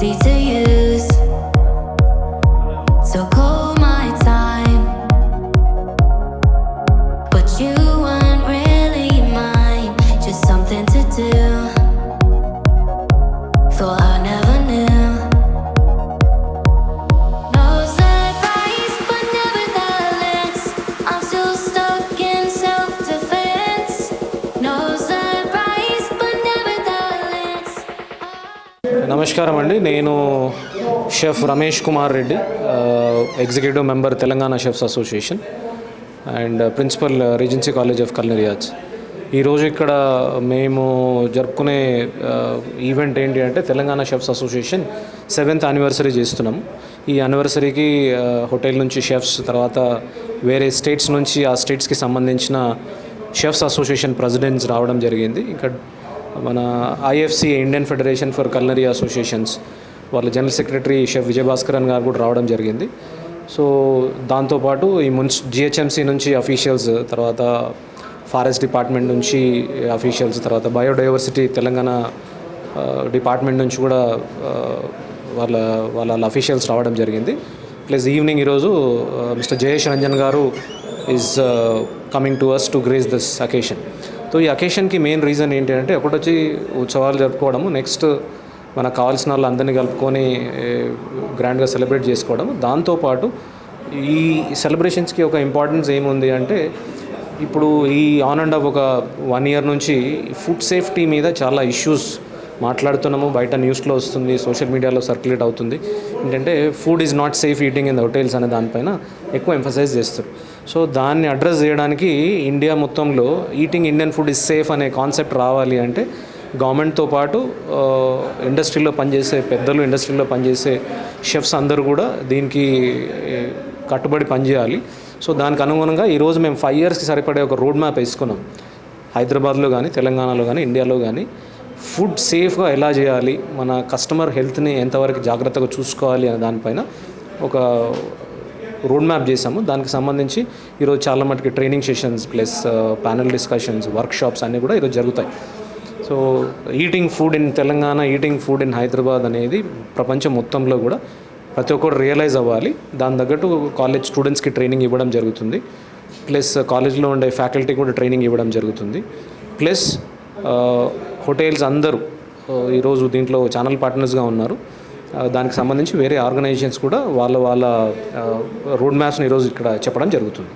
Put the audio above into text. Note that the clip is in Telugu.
easy to use. So call my time, but you weren't really mine, just something to do. Thought I never knew. No surprise, but nevertheless, I'm still stuck in self-defense. No surprise, but nevertheless. నమస్కారం అండి. నేను chef Ramesh Kumar Reddy, executive member Telangana chefs association and principal Regency College of culinary arts. ఈరోజు ఇక్కడ మేము జరుపుకునే ఈవెంట్ ఏంటి అంటే Telangana chefs association 7th anniversary చేస్తున్నాము. ఈ యానివర్సరీకి హోటల్ నుంచి షెఫ్స్, తర్వాత వేరే స్టేట్స్ నుంచి ఆ స్టేట్స్కి సంబంధించిన షెఫ్స్ అసోసియేషన్ ప్రెసిడెంట్స్ రావడం జరిగింది. ఇంకా మన IFC, Indian federation for culinary associations, వాళ్ళ జనరల్ సెక్రటరీ షెఫ్ విజయభాస్కరన్ గారు కూడా రావడం జరిగింది. సో దాంతోపాటు ఈ జిహెచ్ఎంసీ నుంచి అఫీషియల్స్, తర్వాత ఫారెస్ట్ డిపార్ట్మెంట్ నుంచి అఫీషియల్స్, తర్వాత బయోడైవర్సిటీ తెలంగాణ డిపార్ట్మెంట్ నుంచి కూడా వాళ్ళ అఫీషియల్స్ రావడం జరిగింది. ప్లస్ ఈవినింగ్ ఈరోజు మిస్టర్ జయేష్ రంజన్ గారు is coming to us to grace this occasion. So ఈ అకేషన్కి మెయిన్ రీజన్ ఏంటి అంటే, ఒకటి వచ్చి ఉత్సవాలు జరుపుకోవడము, నెక్స్ట్ మనకు కావాల్సిన వాళ్ళు అందరినీ కలుపుకొని గ్రాండ్గా సెలబ్రేట్ చేసుకోవడం. దాంతోపాటు ఈ సెలబ్రేషన్స్కి ఒక ఇంపార్టెన్స్ ఏముంది అంటే, ఇప్పుడు ఈ ఆన్ అండ్ ఆఫ్ ఒక 1 year నుంచి ఫుడ్ సేఫ్టీ మీద చాలా ఇష్యూస్ మాట్లాడుతున్నాము. బయట న్యూస్లో వస్తుంది, సోషల్ మీడియాలో సర్క్యులేట్ అవుతుంది. ఏంటంటే food is not safe eating in the hotels అనే దానిపైన ఎక్కువ ఎంఫసైజ్ చేస్తారు. సో దాన్ని అడ్రస్ చేయడానికి ఇండియా మొత్తంలో eating Indian food is safe అనే కాన్సెప్ట్ రావాలి అంటే గవర్నమెంట్తో పాటు ఇండస్ట్రీలో పనిచేసే పెద్దలు, ఇండస్ట్రీలో పనిచేసే షెఫ్స్ అందరూ కూడా దీనికి కట్టుబడి పనిచేయాలి. సో దానికి అనుగుణంగా ఈరోజు మేము 5 yearsకి సరిపడే ఒక రోడ్ మ్యాప్ వేసుకున్నాం. హైదరాబాద్లో కానీ, తెలంగాణలో కానీ, ఇండియాలో కానీ ఫుడ్ సేఫ్గా ఎలా చేయాలి, మన కస్టమర్ హెల్త్ని ఎంతవరకు జాగ్రత్తగా చూసుకోవాలి అనే దానిపైన ఒక రోడ్ మ్యాప్ చేసాము. దానికి సంబంధించి ఈరోజు చాలా మటుకు training sessions plus panel discussions, workshops అన్నీ కూడా ఈరోజు జరుగుతాయి. So eating food in Telangana, eating food in Hyderabad అనేది ప్రపంచం మొత్తంలో కూడా ప్రతి ఒక్కరు రియలైజ్ అవ్వాలి. దాని తగ్గట్టు కాలేజ్ స్టూడెంట్స్కి ట్రైనింగ్ ఇవ్వడం జరుగుతుంది. ప్లస్ కాలేజ్లో ఉండే ఫ్యాకల్టీ కూడా ట్రైనింగ్ ఇవ్వడం జరుగుతుంది. ప్లస్ హోటల్స్ అందరూ ఈరోజు దీంట్లో ఛానల్ పార్ట్నర్స్గా ఉన్నారు. దానికి సంబంధించి వేరే ఆర్గనైజేషన్స్ కూడా వాళ్ళ రోడ్ మ్యాప్స్ని ఈరోజు ఇక్కడ చెప్పడం జరుగుతుంది.